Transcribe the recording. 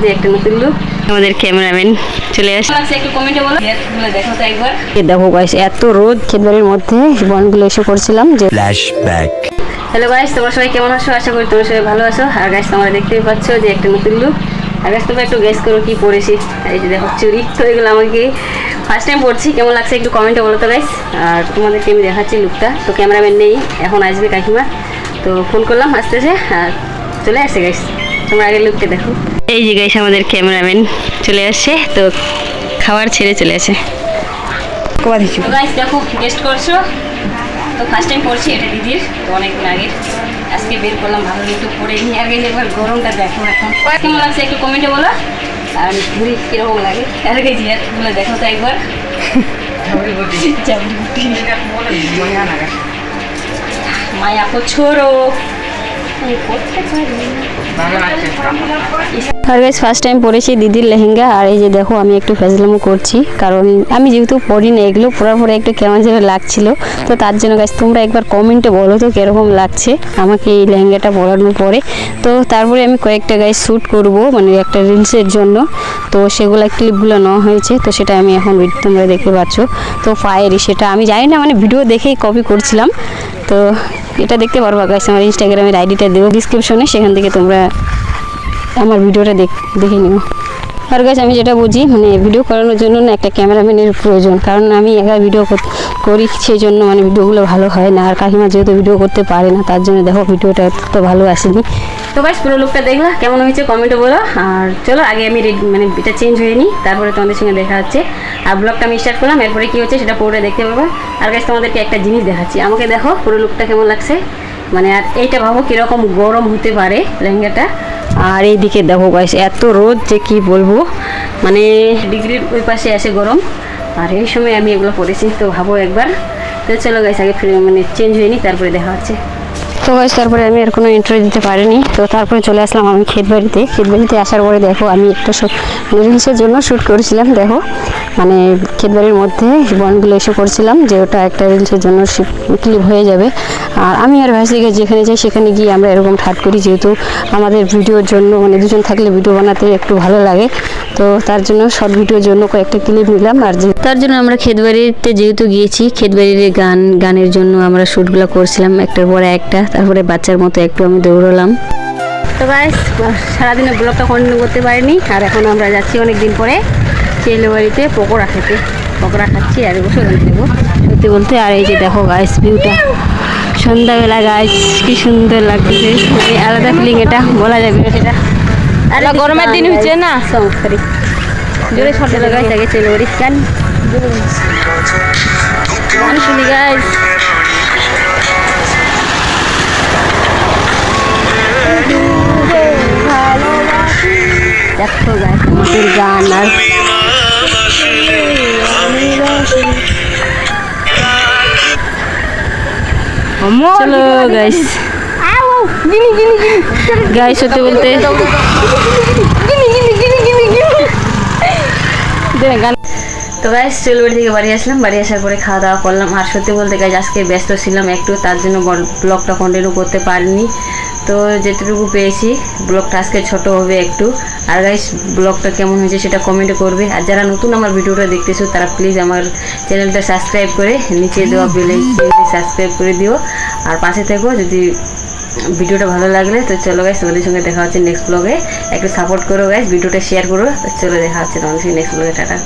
যে একটা নতুন লুক আমাদের ক্যামেরাম্যান চলে আসে, একটু কমেন্টে বলো দেখো তো একবার। দেখো গাইস এত রোদ ক্ষেতবাড়ির মধ্যে বনগুলো এসে করছিলাম যে ফ্ল্যাশব্যাক। হ্যালো গাইস, তোমরা সবাই কেমন আছো? আশা করি তোমরা সবাই ভালো আছো। আর গাইস তোমরা দেখতেই পাচ্ছ যে একটা নতুন লুক। আর গাইস তোমরা একটু গেস করো কি পরেছি। এই যে দেখো চুরি, তো এগুলো আমাকে ফার্স্ট টাইম পড়ছি, কেমন লাগছে একটু কমেন্টে বলো তো গাইস। আর তোমাদেরকে আমি দেখাচ্ছি লুকটা, তো ক্যামেরাম্যান নেই, এখন আসবে কাকিমা, তো ফোন করলাম আসতেছে আর চলে আসছে গাইস। তোমরা আগে লুকটা দেখো। এই যে গাইস আমাদের ক্যামেরাম্যান চলে আসছে, তো খাবার ছেড়ে চলে আসে। তো গাইস দেখো গেস্ট করছো, তো ফার্স্ট টাইম পড়ছি এটা দিদির, তো অনেকদিন আগে আজকে বের করলাম, ভালো একটু পরে নিয়ে আর গেছি। একবার গরমটা দেখো এখন কেমন লাগছে একটু কমেন্টে বলো, আর ঘুরি কীরকম লাগে আর গেছি বলে দেখো তো একবার। মায়া কো ছোড়ো আর গাইস ফার্স্ট টাইম পরেছি দিদির লেহেঙ্গা। আর এই যে দেখো আমি একটু ফেজলামো করছি, কারণ আমি যেহেতু পরি না এগুলো, পরার পরে একটু কেমন যেন লাগছিল, তো তার জন্য গাইস তোমরা একবার কমেন্টে বলো তো কীরকম লাগছে আমাকে এই লেহেঙ্গাটা পরানোর পরে। তো তারপরে আমি কয়েকটা গাইস শ্যুট করব, মানে একটা রিলসের জন্য, তো সেগুলো ক্লিপগুলো নেওয়া হয়েছে, তো সেটা আমি এখন তোমরা দেখতে পাচ্ছ। তো পায়েরই সেটা আমি জানি না, মানে ভিডিও দেখেই কপি করছিলাম। তো এটা দেখতে পারবো গাইস, আমার ইনস্টাগ্রামের আইডিটা দেবো ডিসক্রিপশনে, সেখান থেকে তোমরা আমার ভিডিওটা দেখে নিও। আর গাইস আমি যেটা বুঝি, মানে ভিডিও করানোর জন্য না একটা ক্যামেরাম্যানের প্রয়োজন, কারণ আমি একা ভিডিও করি, সেই জন্য মানে ভিডিওগুলো ভালো হয় না। আর কাকিমা যেহেতু ভিডিও করতে পারে না, তার জন্য দেখো ভিডিওটা তো ভালো আসেনি। তো গাইস পুরো লুকটা দেখলা কেমন হয়েছে কমেন্টে বলো। আর চলো আগে আমি মানে এটা চেঞ্জ হয়ে নিই, তারপরে তোমাদের সঙ্গে দেখা হচ্ছে। আর ব্লগটা আমি স্টার্ট করলাম, এরপরে কী হচ্ছে সেটা পুরোটা দেখতে পাবো। আর গাইস তোমাদেরকে একটা জিনিস দেখাচ্ছি, আমাকে দেখো পুরো লুকটা কেমন লাগছে, মানে আর এইটা ভাবো কীরকম গরম হতে পারে লেহেঙ্গাটা। আর এইদিকে দেখো গাইস এত রোদ যে কি বলবো, মানে ডিগ্রির ওই পাশে আসে গরম, আর এই সময় আমি এগুলো পরেছি, তো ভাবো একবার। তো চলো গাইস আগে মানে চেঞ্জ হয়নি, তারপরে দেখা হচ্ছে। তো গাইস তারপরে আমি আর কোনো ইন্টারভিউ দিতে পারিনি, তো তারপরে চলে আসলাম আমি ক্ষেতবাড়িতে আসার পরে দেখো আমি একটা রিলসের জন্য শ্যুট করেছিলাম। দেখো মানে ক্ষেতবাড়ির মধ্যে বনগুলো এসে করছিলাম, যে ওটা একটা রিলসের জন্য ক্লিপ হয়ে যাবে। আর আমি আর ভাইসিকে যেখানে যাই সেখানে গিয়ে আমরা এরকম ঠাট করি, যেহেতু আমাদের ভিডিওর জন্য মানে দুজন থাকলে ভিডিও বানাতে একটু ভালো লাগে, তো তার জন্য শর্ট ভিডিওর জন্য কয়েকটা ক্লিপ নিলাম। আর তার জন্য আমরা ক্ষেতবাড়িতে যেহেতু গিয়েছি, ক্ষেতবাড়ির গানের জন্য আমরা শ্যুটগুলো করছিলাম, একটার পরে একটা, তারপরে বাচ্চার মতো একটু আমি দৌড়লাম। তো গাইস সারাদিনে ব্লগটা কন্টিনিউ করতে পারিনি, আর এখন আমরা যাচ্ছি অনেক দিন পরে চেলবাড়িতে পকোড়া খেতে। পকোড়া খাচ্ছি আর বসে দেবো সত্যি বলতে। আর এই যে দেখো গাইস ভিউটা সন্ধ্যাবেলা গাইস কি সুন্দর লাগতেছে, মানে আলাদা ফিলিং, এটা বলা যাবে না সেটা। আর গরমের দিন হচ্ছে না, সংস্কারী জোরে ছটে লাগাইছে আগে চেলবাড়ি গান শুনি গাইস। দেখো গাইস আমাদের গান। আর চলো গাইস গাইস সত্যি বলতে তো গাইস চেলবাড়ি থেকে বাড়ি আসলাম, বাড়ি আসার পরে খাওয়া দাওয়া করলাম। আর সত্যি বলতে গাইস আজকে ব্যস্ত ছিলাম একটু, তার জন্য ব্লগটা কন্টিনিউ করতে পারিনি। তো যেটুকু পেয়েছি ব্লগটা আজকে ছোট হবে একটু। আর গাইস ব্লগটা কেমন হয়েছে সেটা কমেন্টে করবে। আর যারা নতুন আমার ভিডিওটা দেখতেছো তারা প্লিজ আমার চ্যানেলটা সাবস্ক্রাইব করে নিচে দেওয়া বেল আইকনটি সাবস্ক্রাইব করে দিও, আর পাশে থেকো যদি ভিডিওটা ভালো লাগলে। তো চলো গাইস তোমাদের সঙ্গে দেখা হচ্ছে নেক্সট ব্লগে, একটু সাপোর্ট করো গাইস, ভিডিওটা শেয়ার করো। তো চলো দেখা হচ্ছে তোমাদের সঙ্গে নেক্সট ব্লগে, টাটা।